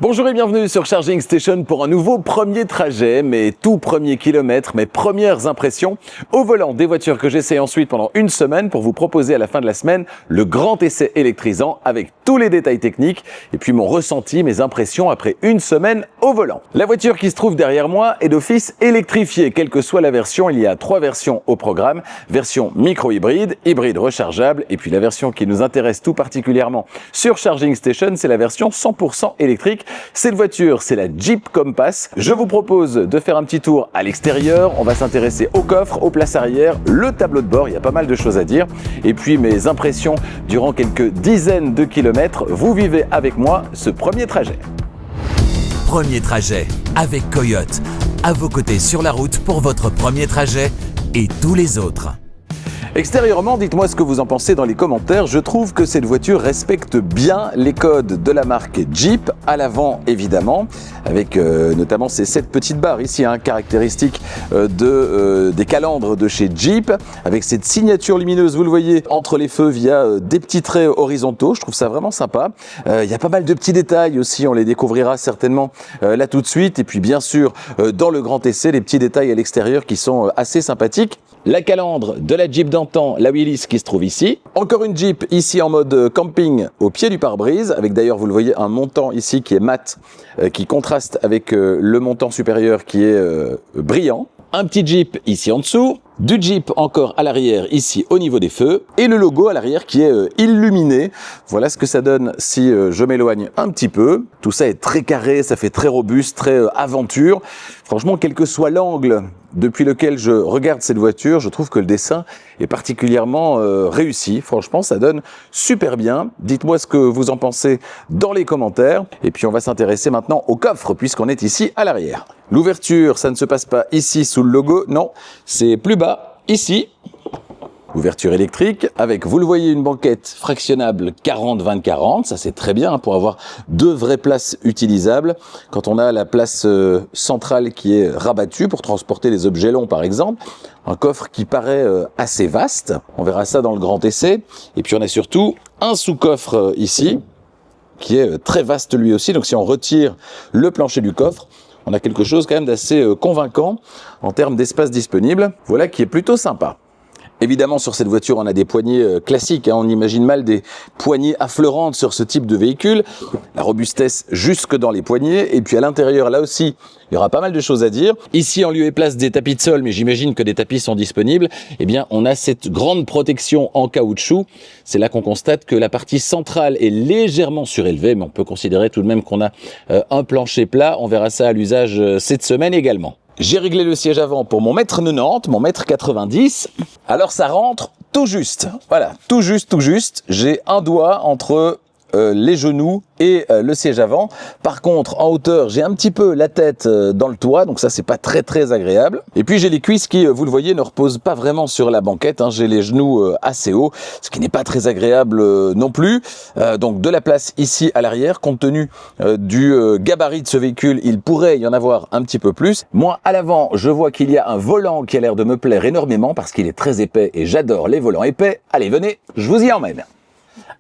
Bonjour et bienvenue sur Charging Station pour un nouveau premier trajet, mes tout premiers kilomètres, mes premières impressions au volant des voitures que j'essaie ensuite pendant une semaine pour vous proposer à la fin de la semaine le grand essai électrisant avec tous les détails techniques et puis mon ressenti, mes impressions après une semaine au volant. La voiture qui se trouve derrière moi est d'office électrifiée, quelle que soit la version. Il y a 3 versions au programme, version micro-hybride, hybride rechargeable et puis la version qui nous intéresse tout particulièrement sur Charging Station, c'est la version 100% électrique. Cette voiture, c'est la Jeep Compass. Je vous propose de faire un petit tour à l'extérieur. On va s'intéresser au coffre, aux places arrière, le tableau de bord. Il y a pas mal de choses à dire. Et puis mes impressions durant quelques dizaines de kilomètres. Vous vivez avec moi ce premier trajet. Premier trajet avec Coyote. À vos côtés sur la route pour votre premier trajet et tous les autres. Extérieurement, dites-moi ce que vous en pensez dans les commentaires. Je trouve que cette voiture respecte bien les codes de la marque Jeep, à l'avant évidemment, avec notamment ces 7 petites barres ici, caractéristiques des calandres de chez Jeep, avec cette signature lumineuse, vous le voyez, entre les feux via des petits traits horizontaux. Je trouve ça vraiment sympa. Il y a pas mal de petits détails aussi, on les découvrira certainement là tout de suite. Et puis bien sûr, dans le grand essai, les petits détails à l'extérieur qui sont assez sympathiques. La calandre de la Jeep d'antan, la Willys qui se trouve ici. Encore une Jeep ici en mode camping au pied du pare-brise, avec d'ailleurs, vous le voyez, un montant ici qui est mat, qui contraste avec le montant supérieur qui est brillant. Un petit Jeep ici en dessous, du Jeep encore à l'arrière ici au niveau des feux et le logo à l'arrière qui est illuminé. Voilà ce que ça donne si je m'éloigne un petit peu. Tout ça est très carré, ça fait très robuste, très aventure. Franchement, quel que soit l'angle depuis lequel je regarde cette voiture, je trouve que le dessin est particulièrement réussi. Franchement, ça donne super bien. Dites-moi ce que vous en pensez dans les commentaires. Et puis, on va s'intéresser maintenant au coffre puisqu'on est ici à l'arrière. L'ouverture, ça ne se passe pas ici sous le logo. Non, c'est plus bas, ici. Ouverture électrique avec, vous le voyez, une banquette fractionnable 40-20-40. Ça, c'est très bien pour avoir 2 vraies places utilisables. Quand on a la place centrale qui est rabattue pour transporter les objets longs, par exemple. Un coffre qui paraît assez vaste. On verra ça dans le grand essai. Et puis, on a surtout un sous-coffre ici qui est très vaste lui aussi. Donc, si on retire le plancher du coffre, on a quelque chose quand même d'assez convaincant en termes d'espace disponible. Voilà qui est plutôt sympa. Évidemment, sur cette voiture, on a des poignées classiques. On imagine mal des poignées affleurantes sur ce type de véhicule. La robustesse jusque dans les poignées. Et puis à l'intérieur, là aussi, il y aura pas mal de choses à dire. Ici, en lieu et place des tapis de sol, mais j'imagine que des tapis sont disponibles, eh bien, on a cette grande protection en caoutchouc. C'est là qu'on constate que la partie centrale est légèrement surélevée, mais on peut considérer tout de même qu'on a un plancher plat. On verra ça à l'usage cette semaine également. J'ai réglé le siège avant pour mon 1m90, mon 1m90. Alors ça rentre tout juste. Voilà, tout juste. J'ai un doigt entre les genoux et le siège avant. Par contre, en hauteur, j'ai un petit peu la tête dans le toit, donc ça, c'est pas très agréable. Et puis, j'ai les cuisses qui, vous le voyez, ne reposent pas vraiment sur la banquette. J'ai les genoux assez hauts, ce qui n'est pas très agréable non plus. Donc, de la place ici à l'arrière, compte tenu du gabarit de ce véhicule, il pourrait y en avoir un petit peu plus. Moi, à l'avant, je vois qu'il y a un volant qui a l'air de me plaire énormément parce qu'il est très épais et j'adore les volants épais. Allez, venez, je vous y emmène.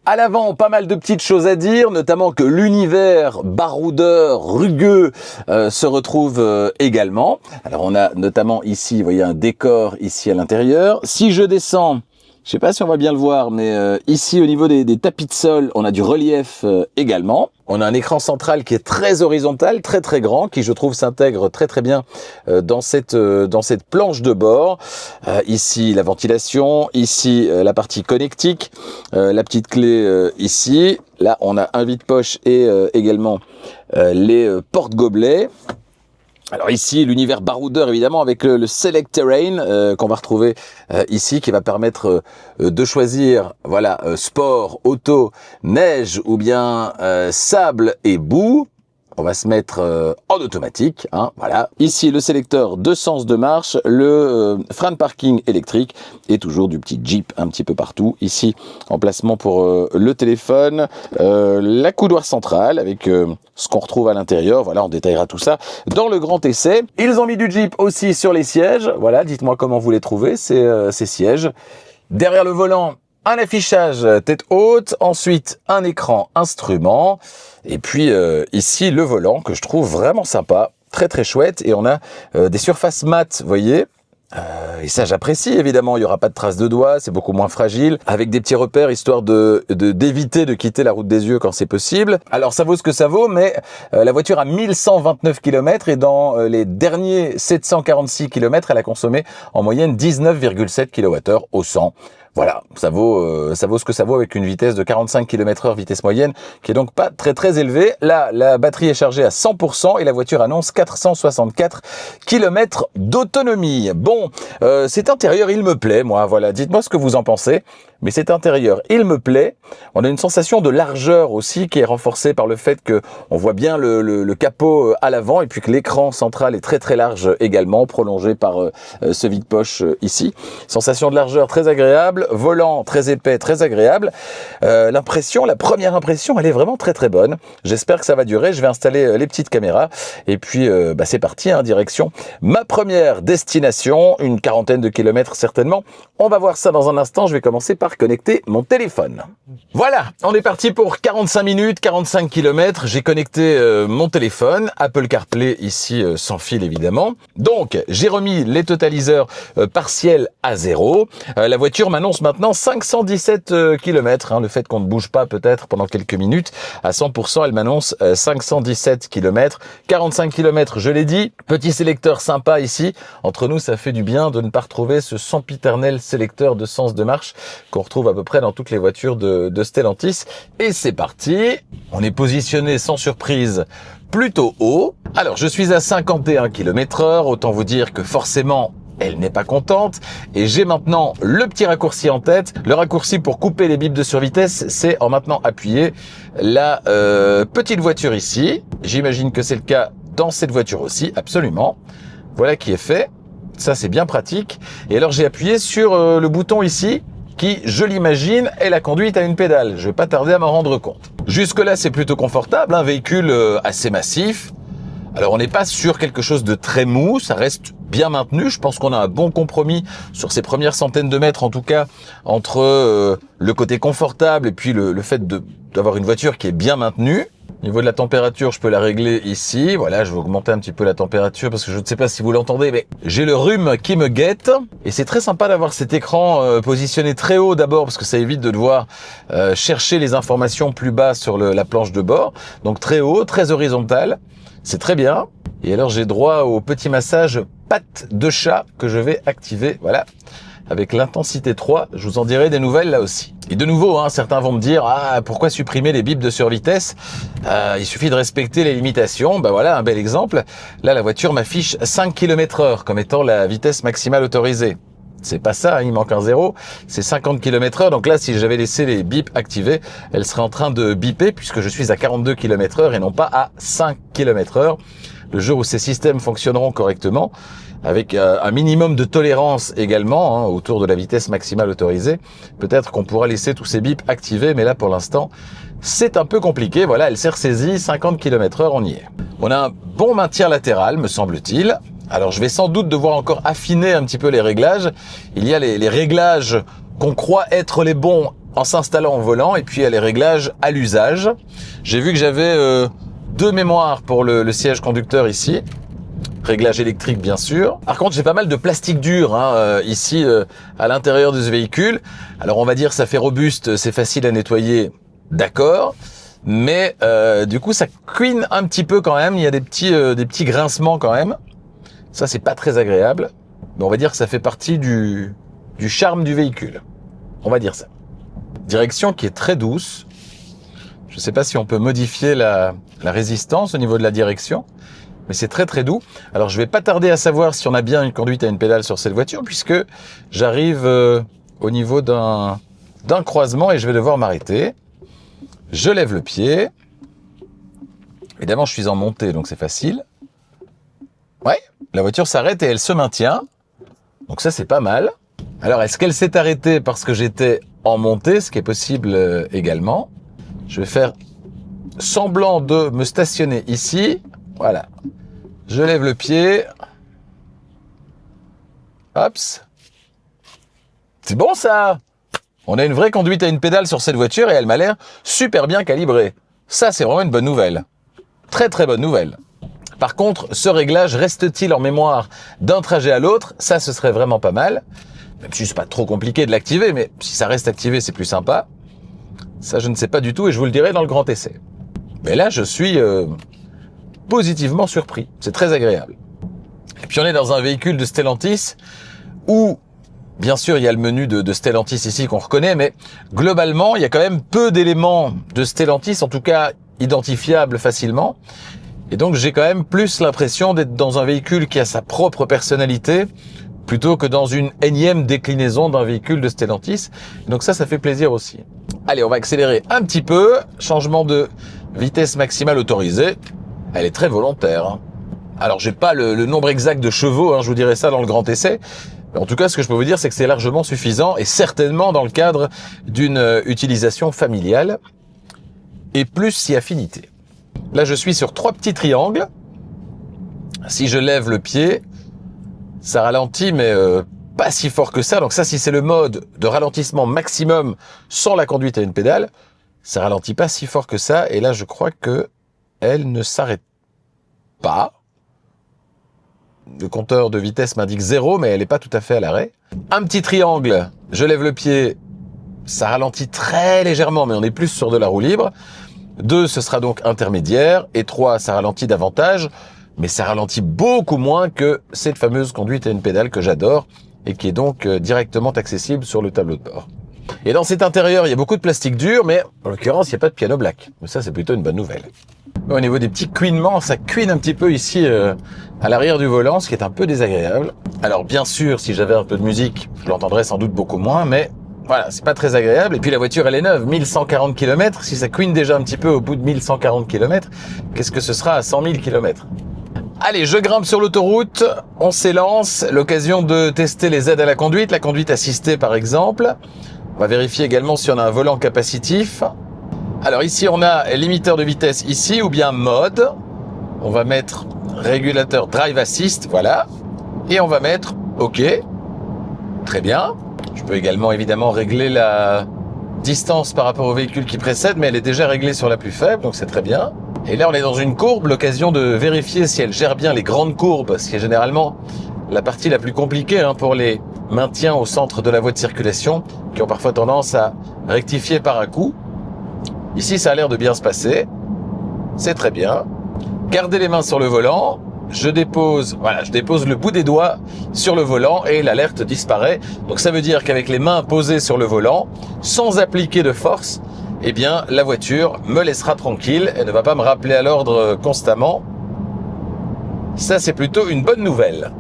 À l'avant, pas mal de petites choses à dire, notamment que l'univers baroudeur, rugueux se retrouve également. Alors on a notamment ici, vous voyez un décor ici à l'intérieur. Si je descends, je sais pas si on va bien le voir, mais ici au niveau des tapis de sol, on a du relief également. On a un écran central qui est très horizontal, très grand, qui je trouve s'intègre très bien dans cette planche de bord. Ici la ventilation, ici la partie connectique, la petite clé ici. Là on a un vide-poche et également les porte-gobelets. Alors ici, l'univers baroudeur, évidemment, avec le Select Terrain qu'on va retrouver ici, qui va permettre de choisir, voilà, sport, auto, neige ou bien sable et boue. On va se mettre en automatique, voilà. Ici, le sélecteur de sens de marche, le frein de parking électrique et toujours du petit Jeep un petit peu partout. Ici, emplacement pour le téléphone, la coudoir centrale avec ce qu'on retrouve à l'intérieur. Voilà, on détaillera tout ça dans le grand essai. Ils ont mis du Jeep aussi sur les sièges. Voilà, dites-moi comment vous les trouvez, ces sièges. Derrière le volant, un affichage tête haute, ensuite un écran instrument, et puis ici le volant que je trouve vraiment sympa, très très chouette, et on a des surfaces mates, vous voyez. Et ça j'apprécie évidemment, il n'y aura pas de traces de doigts, c'est beaucoup moins fragile, avec des petits repères histoire d'éviter de quitter la route des yeux quand c'est possible. Alors ça vaut ce que ça vaut, mais la voiture a 1129 km et dans les derniers 746 km, elle a consommé en moyenne 19,7 kWh au 100. Voilà, ça vaut ce que ça vaut avec une vitesse de 45 km/h, vitesse moyenne, qui est donc pas très très élevée. Là, la batterie est chargée à 100% et la voiture annonce 464 km d'autonomie. Bon, cet intérieur, il me plaît, moi, voilà, dites-moi ce que vous en pensez. Mais cet intérieur, il me plaît. On a une sensation de largeur aussi qui est renforcée par le fait que on voit bien le capot à l'avant et puis que l'écran central est très très large également, prolongé par ce vide-poche ici. Sensation de largeur très agréable, volant très épais, très agréable. La première impression, elle est vraiment très très bonne. J'espère que ça va durer. Je vais installer les petites caméras et puis c'est parti, hein, direction ma première destination, une quarantaine de kilomètres certainement. On va voir ça dans un instant. Je vais commencer par connecter mon téléphone. Voilà, on est parti pour 45 minutes, 45 km. J'ai connecté mon téléphone, Apple CarPlay ici sans fil évidemment. Donc, j'ai remis les totaliseurs partiels à 0. La voiture m'annonce maintenant 517 km. Le fait qu'on ne bouge pas peut-être pendant quelques minutes. À 100%, elle m'annonce 517 km. 45 km, je l'ai dit. Petit sélecteur sympa ici. Entre nous, ça fait du bien de ne pas retrouver ce sempiternel sélecteur de sens de marche qu'on retrouve à peu près dans toutes les voitures de Stellantis. Et c'est parti. On est positionné sans surprise plutôt haut. Alors, je suis à 51 km/h. Autant vous dire que forcément, elle n'est pas contente. Et j'ai maintenant le petit raccourci en tête. Le raccourci pour couper les bips de survitesse, c'est en maintenant appuyer la petite voiture ici. J'imagine que c'est le cas dans cette voiture aussi, absolument. Voilà qui est fait. Ça, c'est bien pratique. Et alors, j'ai appuyé sur le bouton ici qui, je l'imagine, est la conduite à une pédale. Je vais pas tarder à m'en rendre compte. Jusque-là, c'est plutôt confortable, un véhicule assez massif. Alors, on n'est pas sur quelque chose de très mou, ça reste bien maintenu. Je pense qu'on a un bon compromis sur ces premières centaines de mètres, en tout cas, entre le côté confortable et puis le fait d'avoir une voiture qui est bien maintenue. Au niveau de la température, je peux la régler ici. Voilà, je vais augmenter un petit peu la température parce que je ne sais pas si vous l'entendez, mais j'ai le rhume qui me guette. Et c'est très sympa d'avoir cet écran positionné très haut d'abord parce que ça évite de devoir chercher les informations plus bas sur la planche de bord. Donc très haut, très horizontal. C'est très bien. Et alors j'ai droit au petit massage patte de chat que je vais activer. Voilà. Avec l'intensité 3, je vous en dirai des nouvelles là aussi. Et de nouveau, certains vont me dire « Ah, pourquoi supprimer les bips de survitesse ? Il suffit de respecter les limitations. » Ben voilà, un bel exemple. Là, la voiture m'affiche 5 km/h comme étant la vitesse maximale autorisée. C'est pas ça, il manque un 0, c'est 50 km/h. Donc là, si j'avais laissé les bips activés, elle serait en train de biper puisque je suis à 42 km/h et non pas à 5 km/h. Le jour où ces systèmes fonctionneront correctement, avec un minimum de tolérance également autour de la vitesse maximale autorisée, peut-être qu'on pourra laisser tous ces bips activés, mais là pour l'instant c'est un peu compliqué. Voilà, elle s'est ressaisie, 50 km/h, on y est. On a un bon maintien latéral, me semble-t-il. Alors je vais sans doute devoir encore affiner un petit peu les réglages. Il y a les réglages qu'on croit être les bons en s'installant au volant, et puis il y a les réglages à l'usage. J'ai vu que j'avais 2 mémoires pour le siège conducteur ici. Réglage électrique bien sûr. Par contre, j'ai pas mal de plastique dur ici à l'intérieur de ce véhicule. Alors on va dire ça fait robuste, c'est facile à nettoyer, d'accord. Mais du coup ça couine un petit peu quand même. Il y a des petits grincements quand même. Ça c'est pas très agréable. Mais on va dire que ça fait partie du charme du véhicule. On va dire ça. Direction qui est très douce. Je sais pas si on peut modifier la résistance au niveau de la direction. Mais c'est très très doux. Alors je vais pas tarder à savoir si on a bien une conduite à une pédale sur cette voiture puisque j'arrive au niveau d'un croisement et je vais devoir m'arrêter. Je lève le pied. Évidemment je suis en montée donc c'est facile. Ouais, la voiture s'arrête et elle se maintient. Donc ça c'est pas mal. Alors est-ce qu'elle s'est arrêtée parce que j'étais en montée, ce qui est possible également. Je vais faire semblant de me stationner ici. Voilà. Je lève le pied. Hop. C'est bon ça. On a une vraie conduite à une pédale sur cette voiture et elle m'a l'air super bien calibrée. Ça, c'est vraiment une bonne nouvelle. Très très bonne nouvelle. Par contre, ce réglage reste-t-il en mémoire d'un trajet à l'autre? Ça, ce serait vraiment pas mal. Même si c'est pas trop compliqué de l'activer, mais si ça reste activé, c'est plus sympa. Ça, je ne sais pas du tout et je vous le dirai dans le grand essai. Mais là, je suis positivement surpris. C'est très agréable. Et puis, on est dans un véhicule de Stellantis où, bien sûr, il y a le menu de Stellantis ici qu'on reconnaît, mais globalement, il y a quand même peu d'éléments de Stellantis, en tout cas identifiables facilement. Et donc, j'ai quand même plus l'impression d'être dans un véhicule qui a sa propre personnalité plutôt que dans une énième déclinaison d'un véhicule de Stellantis. Donc ça fait plaisir aussi. Allez, on va accélérer un petit peu. Changement de vitesse maximale autorisée. Elle est très volontaire, hein. Alors, j'ai pas le nombre exact de chevaux, hein, je vous dirai ça dans le grand essai. Mais en tout cas, ce que je peux vous dire, c'est que c'est largement suffisant et certainement dans le cadre d'une utilisation familiale et plus si affinité. Là, je suis sur 3 petits triangles. Si je lève le pied, ça ralentit, mais pas si fort que ça. Donc ça, si c'est le mode de ralentissement maximum sans la conduite à une pédale, ça ralentit pas si fort que ça. Et là, je crois que elle ne s'arrête pas. Le compteur de vitesse m'indique 0, mais elle n'est pas tout à fait à l'arrêt. Un petit triangle, je lève le pied, ça ralentit très légèrement, mais on est plus sur de la roue libre. 2, ce sera donc intermédiaire. Et 3, ça ralentit davantage, mais ça ralentit beaucoup moins que cette fameuse conduite à une pédale que j'adore et qui est donc directement accessible sur le tableau de bord. Et dans cet intérieur, il y a beaucoup de plastique dur, mais en l'occurrence, il n'y a pas de piano black. Mais ça, c'est plutôt une bonne nouvelle. Au niveau des petits couinements, ça couine un petit peu ici à l'arrière du volant, ce qui est un peu désagréable. Alors bien sûr, si j'avais un peu de musique, je l'entendrais sans doute beaucoup moins, mais voilà, c'est pas très agréable. Et puis la voiture, elle est neuve, 1140 km. Si ça couine déjà un petit peu au bout de 1140 km, qu'est-ce que ce sera à 100 000 km? Allez, je grimpe sur l'autoroute, on s'élance. L'occasion de tester les aides à la conduite assistée par exemple. On va vérifier également si on a un volant capacitif. Alors ici, on a limiteur de vitesse ici, ou bien mode. On va mettre régulateur drive assist, voilà. Et on va mettre OK. Très bien. Je peux également évidemment régler la distance par rapport au véhicule qui précède, mais elle est déjà réglée sur la plus faible, donc c'est très bien. Et là, on est dans une courbe, l'occasion de vérifier si elle gère bien les grandes courbes, ce qui est généralement la partie la plus compliquée pour les maintiens au centre de la voie de circulation, qui ont parfois tendance à rectifier par un coup. Ici, ça a l'air de bien se passer. C'est très bien. Gardez les mains sur le volant. Je dépose le bout des doigts sur le volant et l'alerte disparaît. Donc ça veut dire qu'avec les mains posées sur le volant, sans appliquer de force, eh bien, la voiture me laissera tranquille. Elle ne va pas me rappeler à l'ordre constamment. Ça, c'est plutôt une bonne nouvelle.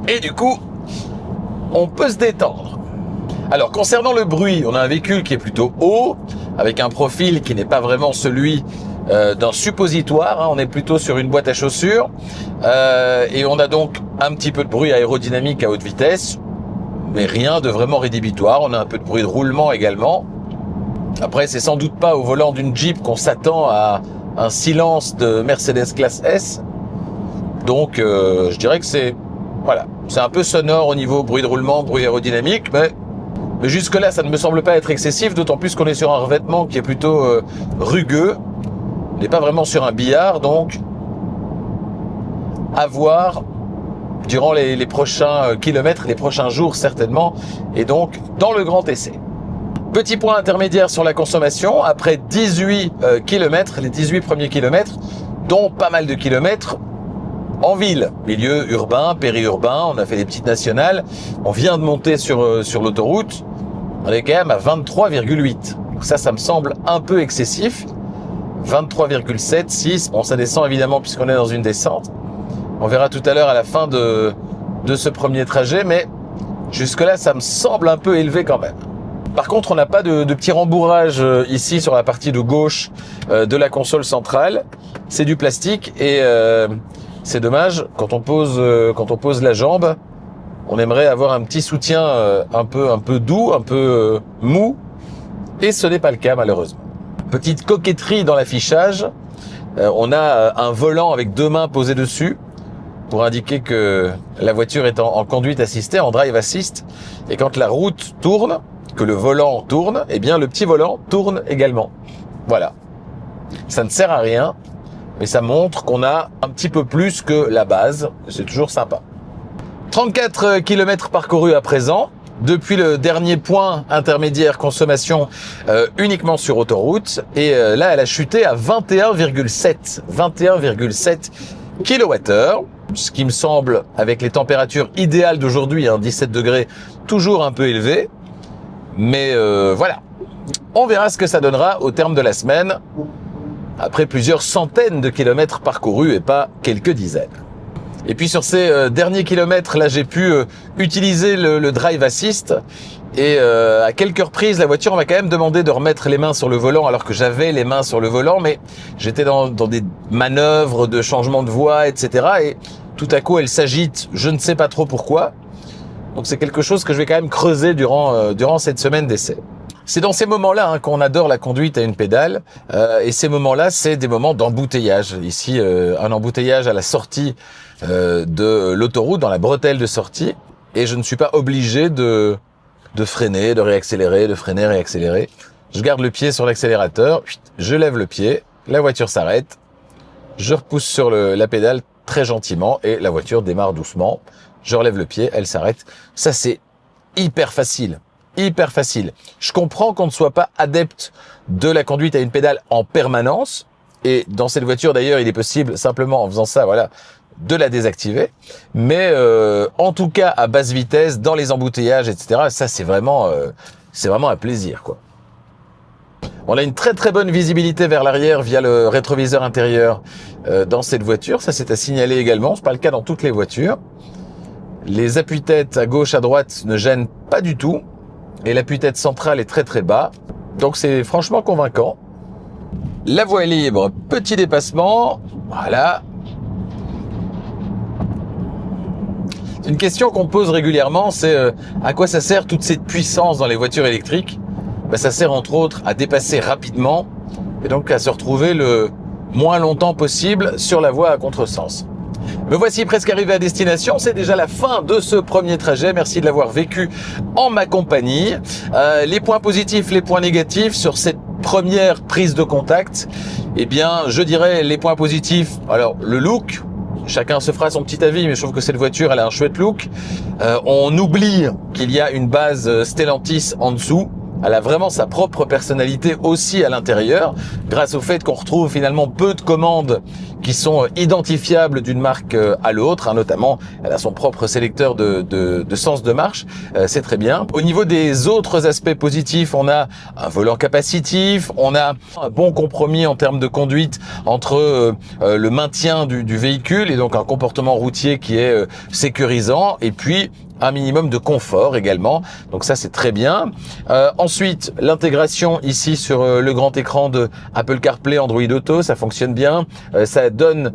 Et du coup, on peut se détendre. Alors, concernant le bruit, on a un véhicule qui est plutôt haut, avec un profil qui n'est pas vraiment celui d'un suppositoire. On est plutôt sur une boîte à chaussures. Et on a donc un petit peu de bruit aérodynamique à haute vitesse, mais rien de vraiment rédhibitoire. On a un peu de bruit de roulement également. Après, c'est sans doute pas au volant d'une Jeep qu'on s'attend à un silence de Mercedes classe S. Donc, je dirais que c'est un peu sonore au niveau bruit de roulement, bruit aérodynamique, mais jusque-là, ça ne me semble pas être excessif, d'autant plus qu'on est sur un revêtement qui est plutôt rugueux. On n'est pas vraiment sur un billard, donc à voir durant les prochains kilomètres, les prochains jours certainement, et donc dans le grand essai. Petit point intermédiaire sur la consommation, après 18 km, les 18 premiers kilomètres, dont pas mal de kilomètres en ville, milieu urbain, périurbain, on a fait des petites nationales, on vient de monter sur l'autoroute, on est quand même à 23,8. Donc ça me semble un peu excessif. 23,7, 6, bon ça descend évidemment puisqu'on est dans une descente. On verra tout à l'heure à la fin de ce premier trajet, mais jusque-là ça me semble un peu élevé quand même. Par contre, on n'a pas de petit rembourrage ici sur la partie de gauche de la console centrale. C'est du plastique et c'est dommage. Quand on pose la jambe, on aimerait avoir un petit soutien un peu doux, un peu mou, et ce n'est pas le cas malheureusement. Petite coquetterie dans l'affichage. On a un volant avec 2 mains posées dessus pour indiquer que la voiture est en conduite assistée, en drive assist. Et quand la route tourne, que le volant tourne, eh bien le petit volant tourne également. Voilà. Ça ne sert à rien, mais ça montre qu'on a un petit peu plus que la base. C'est toujours sympa. 34 km parcourus à présent, depuis le dernier point intermédiaire consommation uniquement sur autoroute. Et là, elle a chuté à 21,7 kWh, ce qui me semble, avec les températures idéales d'aujourd'hui, 17 degrés, toujours un peu élevé. Mais voilà, on verra ce que ça donnera au terme de la semaine, après plusieurs centaines de kilomètres parcourus et pas quelques dizaines. Et puis sur ces derniers kilomètres, là j'ai pu utiliser le Drive Assist et à quelques reprises la voiture m'a quand même demandé de remettre les mains sur le volant alors que j'avais les mains sur le volant, mais j'étais dans des manœuvres de changement de voie, etc. Et tout à coup elle s'agite, je ne sais pas trop pourquoi. Donc c'est quelque chose que je vais quand même creuser durant cette semaine d'essai. C'est dans ces moments-là qu'on adore la conduite à une pédale, et ces moments-là, c'est des moments d'embouteillage. Ici, un embouteillage à la sortie de l'autoroute, dans la bretelle de sortie, et je ne suis pas obligé de freiner, de réaccélérer, de freiner, réaccélérer. Je garde le pied sur l'accélérateur, je lève le pied, la voiture s'arrête, je repousse sur la pédale très gentiment, et la voiture démarre doucement. Je relève le pied, elle s'arrête. Ça, c'est hyper facile. Hyper facile. Je comprends qu'on ne soit pas adepte de la conduite à une pédale en permanence. Et dans cette voiture, d'ailleurs, il est possible, simplement en faisant ça, voilà, de la désactiver. Mais en tout cas, à basse vitesse, dans les embouteillages, etc., ça, c'est vraiment un plaisir, quoi. On a une très très bonne visibilité vers l'arrière via le rétroviseur intérieur dans cette voiture. Ça, c'est à signaler également. C'est pas le cas dans toutes les voitures. Les appuis-têtes à gauche, à droite ne gênent pas du tout. Et l'appui-tête centrale est très très bas. Donc c'est franchement convaincant. La voie est libre, petit dépassement. Voilà. Une question qu'on me pose régulièrement, c'est à quoi ça sert toute cette puissance dans les voitures électriques ? Ça sert entre autres à dépasser rapidement et donc à se retrouver le moins longtemps possible sur la voie à contresens. Me voici presque arrivé à destination, c'est déjà la fin de ce premier trajet, merci de l'avoir vécu en ma compagnie. Les points positifs, les points négatifs sur cette première prise de contact, eh bien je dirais les points positifs, alors le look, chacun se fera son petit avis, mais je trouve que cette voiture elle a un chouette look. On oublie qu'il y a une base Stellantis en dessous. Elle a vraiment sa propre personnalité aussi à l'intérieur, grâce au fait qu'on retrouve finalement peu de commandes qui sont identifiables d'une marque à l'autre, notamment elle a son propre sélecteur de sens de marche, c'est très bien. Au niveau des autres aspects positifs, on a un volant capacitif, on a un bon compromis en termes de conduite entre le maintien du véhicule et donc un comportement routier qui est sécurisant, et puis un minimum de confort également, donc ça c'est très bien. Ensuite, l'intégration ici sur le grand écran de Apple CarPlay, Android Auto, ça fonctionne bien, ça donne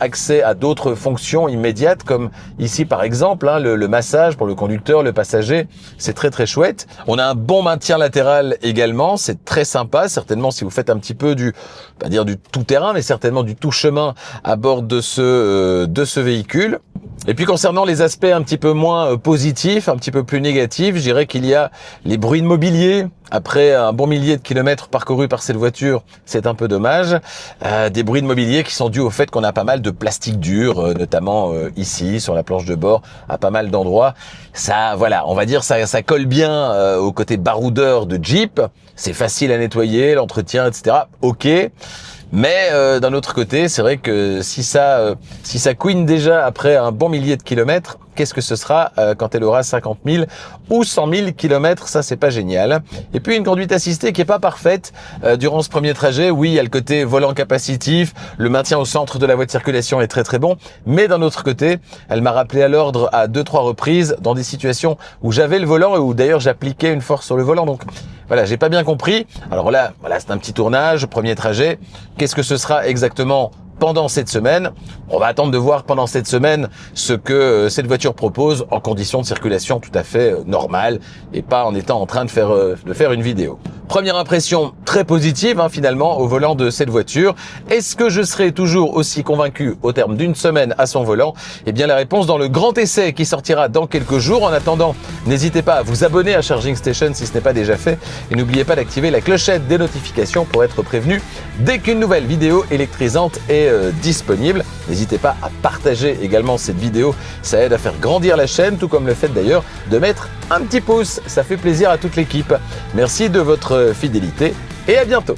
accès à d'autres fonctions immédiates, comme ici par exemple le massage pour le conducteur, le passager, c'est très très chouette. On a un bon maintien latéral également, c'est très sympa, certainement si vous faites un petit peu pas dire du tout-terrain, mais certainement du tout-chemin à bord de ce véhicule. Et puis concernant les aspects un petit peu moins positifs, un petit peu plus négatifs, je dirais qu'il y a les bruits de mobilier. Après un bon millier de kilomètres parcourus par cette voiture, c'est un peu dommage. Des bruits de mobilier qui sont dus au fait qu'on a pas mal de plastique dur, notamment ici, sur la planche de bord, à pas mal d'endroits. Ça, voilà, on va dire ça colle bien au côté baroudeur de Jeep. C'est facile à nettoyer, l'entretien, etc. Ok. Mais d'un autre côté, c'est vrai que si ça couine déjà après un bon millier de kilomètres, qu'est-ce que ce sera quand elle aura 50 000 ou 100 000 kilomètres? Ça, c'est pas génial. Et puis une conduite assistée qui est pas parfaite durant ce premier trajet. Oui, il y a le côté volant capacitif, le maintien au centre de la voie de circulation est très très bon. Mais d'un autre côté, elle m'a rappelé à l'ordre à 2-3 reprises dans des situations où j'avais le volant et où d'ailleurs j'appliquais une force sur le volant. Donc voilà, j'ai pas bien compris. Alors là, voilà, c'est un petit tournage, premier trajet. Qu'est-ce que ce sera exactement pendant cette semaine? On va attendre de voir pendant cette semaine ce que cette voiture propose en conditions de circulation tout à fait normales et pas en étant en train de faire une vidéo. Première impression très positive finalement au volant de cette voiture. Est-ce que je serai toujours aussi convaincu au terme d'une semaine à son volant? Eh bien la réponse dans le grand essai qui sortira dans quelques jours. En attendant, n'hésitez pas à vous abonner à Charging Station si ce n'est pas déjà fait et n'oubliez pas d'activer la clochette des notifications pour être prévenu dès qu'une nouvelle vidéo électrisante est disponible. N'hésitez pas à partager également cette vidéo, ça aide à faire grandir la chaîne, tout comme le fait d'ailleurs de mettre un petit pouce, ça fait plaisir à toute l'équipe. Merci de votre fidélité et à bientôt.